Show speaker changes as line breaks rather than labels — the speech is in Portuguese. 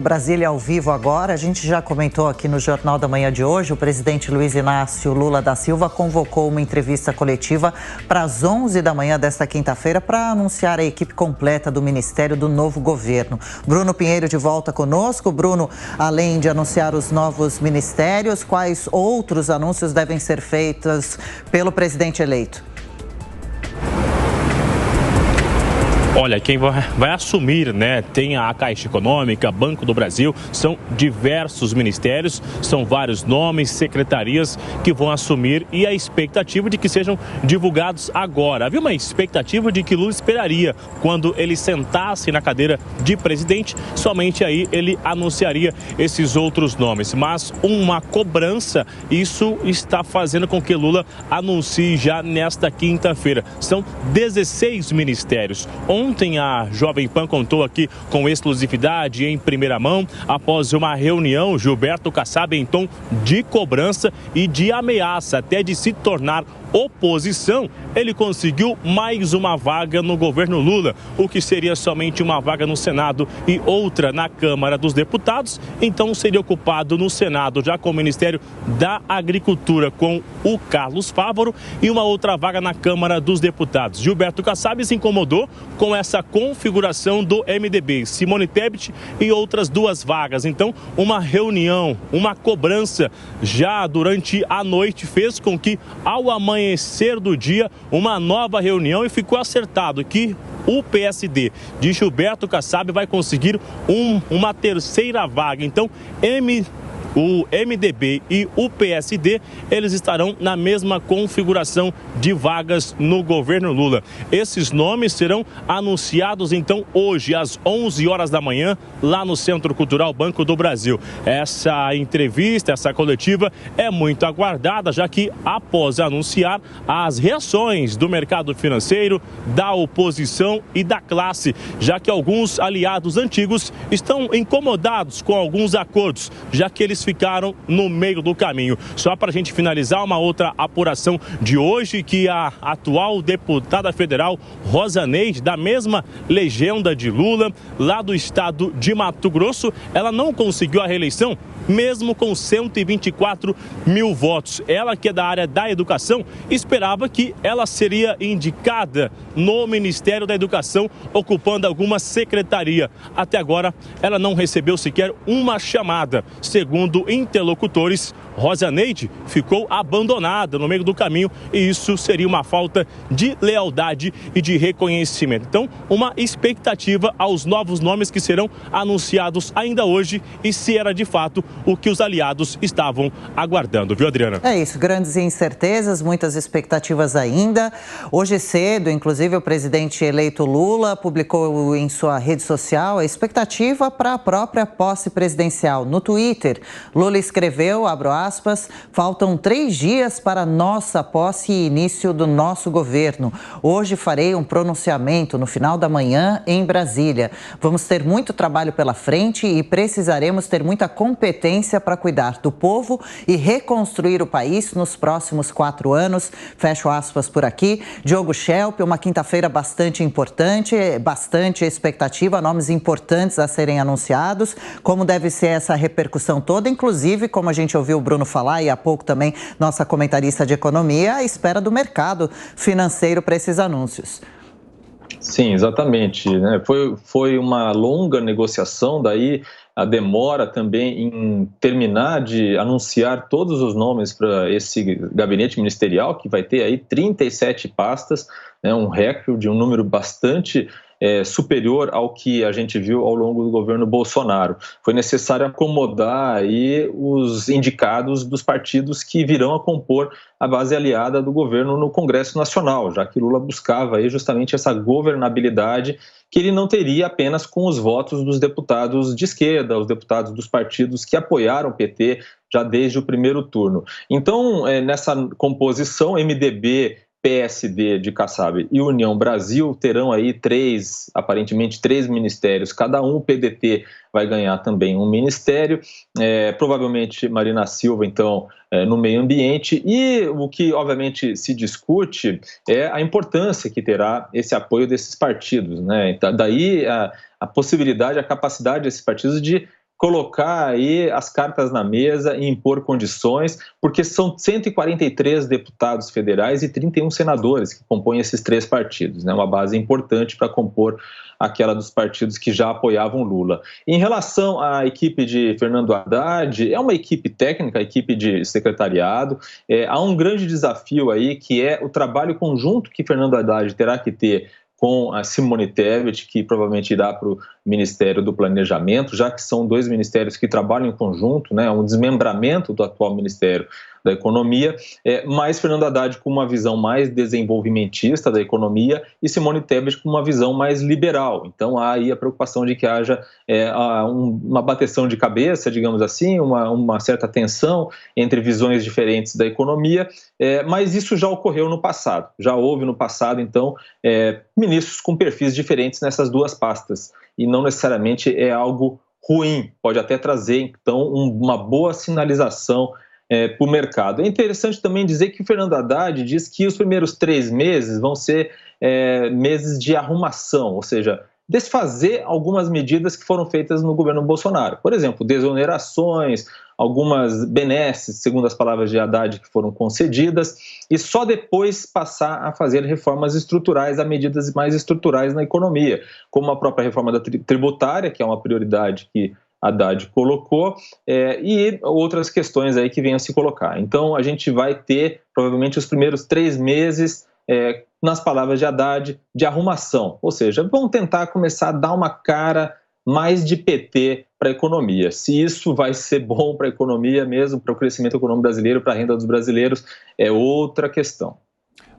Brasília ao vivo agora. A gente já comentou aqui no Jornal da Manhã de hoje, o presidente Luiz Inácio Lula da Silva convocou uma entrevista coletiva para as 11 da manhã desta quinta-feira para anunciar a equipe completa do Ministério do novo governo. Bruno Pinheiro de volta conosco. Bruno, além de anunciar os novos ministérios, quais outros anúncios devem ser feitos pelo presidente eleito?
Olha, quem vai assumir, tem a Caixa Econômica, Banco do Brasil, são diversos ministérios, são vários nomes, secretarias que vão assumir e a expectativa de que sejam divulgados agora. Havia uma expectativa de que Lula esperaria quando ele sentasse na cadeira de presidente, somente aí ele anunciaria esses outros nomes. Mas uma cobrança, isso está fazendo com que Lula anuncie já nesta quinta-feira. São 16 ministérios. Ontem a Jovem Pan contou aqui com exclusividade em primeira mão, após uma reunião, Gilberto Kassab em tom de cobrança e de ameaça, até de se tornar oposição, ele conseguiu mais uma vaga no governo Lula, o que seria somente uma vaga no Senado e outra na Câmara dos Deputados. Então seria ocupado no Senado já com o Ministério da Agricultura com o Carlos Fávaro e uma outra vaga na Câmara dos Deputados. Gilberto Kassab se incomodou com essa configuração do MDB, Simone Tebet e outras duas vagas. Então uma reunião, uma cobrança já durante a noite fez com que ao amanhecer do dia, uma nova reunião, e ficou acertado que o PSD de Gilberto Kassab vai conseguir uma terceira vaga. Então, o MDB e o PSD, eles estarão na mesma configuração de vagas no governo Lula. Esses nomes serão anunciados, então, hoje, às 11 horas da manhã, lá no Centro Cultural Banco do Brasil. Essa entrevista, essa coletiva, é muito aguardada, já que, após anunciar, as reações do mercado financeiro, da oposição e da classe, já que alguns aliados antigos estão incomodados com alguns acordos, já que eles ficaram no meio do caminho. Só para a gente finalizar, uma outra apuração de hoje, que a atual deputada federal Rosa Neide, da mesma legenda de Lula, lá do estado de Mato Grosso, ela não conseguiu a reeleição, mesmo com 124 mil votos. Ela, que é da área da educação, esperava que ela seria indicada no Ministério da Educação, ocupando alguma secretaria. Até agora, ela não recebeu sequer uma chamada. Segundo interlocutores, Rosa Neide ficou abandonada no meio do caminho e isso seria uma falta de lealdade e de reconhecimento. Então, uma expectativa aos novos nomes que serão anunciados ainda hoje e se era de fato o que os aliados estavam aguardando, viu, Adriana?
É isso, grandes incertezas, muitas expectativas ainda. Hoje cedo, inclusive, o presidente eleito Lula publicou em sua rede social a expectativa para a própria posse presidencial. No Twitter, Lula escreveu, abro aspas, faltam 3 dias para nossa posse e início do nosso governo. Hoje farei um pronunciamento no final da manhã em Brasília. Vamos ter muito trabalho pela frente e precisaremos ter muita competência para cuidar do povo e reconstruir o país nos próximos 4 anos. Fecho aspas por aqui. Diogo Schelp, uma quinta-feira bastante importante, bastante expectativa, nomes importantes a serem anunciados. Como deve ser essa repercussão toda, inclusive, como a gente ouviu o Bruno falar e há pouco também nossa comentarista de economia, à espera do mercado financeiro para esses anúncios.
Sim, exatamente, Foi uma longa negociação, daí a demora também em terminar de anunciar todos os nomes para esse gabinete ministerial, que vai ter aí 37 pastas, um recorde, um número bastante superior ao que a gente viu ao longo do governo Bolsonaro. Foi necessário acomodar aí os indicados dos partidos que virão a compor a base aliada do governo no Congresso Nacional, já que Lula buscava aí justamente essa governabilidade que ele não teria apenas com os votos dos deputados de esquerda, os deputados dos partidos que apoiaram o PT já desde o primeiro turno. Então, nessa composição, MDB, PSD de Kassab e União Brasil terão aí aparentemente três ministérios cada um. O PDT vai ganhar também um ministério, provavelmente Marina Silva, então, no meio ambiente. E o que, obviamente, se discute é a importância que terá esse apoio desses partidos, né? Daí a possibilidade, a capacidade desses partidos de colocar aí as cartas na mesa e impor condições, porque são 143 deputados federais e 31 senadores que compõem esses 3 partidos, né? Uma base importante para compor aquela dos partidos que já apoiavam Lula. Em relação à equipe de Fernando Haddad, é uma equipe técnica, a equipe de secretariado. Há um grande desafio aí, que é o trabalho conjunto que Fernando Haddad terá que ter com a Simone Tebet, que provavelmente irá para o Ministério do Planejamento, já que são 2 ministérios que trabalham em conjunto, né, um desmembramento do atual Ministério da Economia, mas Fernando Haddad com uma visão mais desenvolvimentista da economia e Simone Tebet com uma visão mais liberal. Então há aí a preocupação de que haja uma bateção de cabeça, digamos assim, uma certa tensão entre visões diferentes da economia, mas isso já ocorreu no passado, já houve no passado, então, ministros com perfis diferentes nessas 2 pastas, e não necessariamente é algo ruim, pode até trazer, então, uma boa sinalização para o mercado. É interessante também dizer que o Fernando Haddad diz que os primeiros 3 meses vão ser meses de arrumação, ou seja, desfazer algumas medidas que foram feitas no governo Bolsonaro. Por exemplo, desonerações, algumas benesses, segundo as palavras de Haddad, que foram concedidas, e só depois passar a fazer reformas estruturais, a medidas mais estruturais na economia, como a própria reforma da tributária, que é uma prioridade que Haddad colocou, e outras questões aí que venham a se colocar. Então, a gente vai ter, provavelmente, os primeiros 3 meses, nas palavras de Haddad, de arrumação. Ou seja, vão tentar começar a dar uma cara mais de PT para a economia. Se isso vai ser bom para a economia mesmo, para o crescimento econômico brasileiro, para a renda dos brasileiros, é outra questão.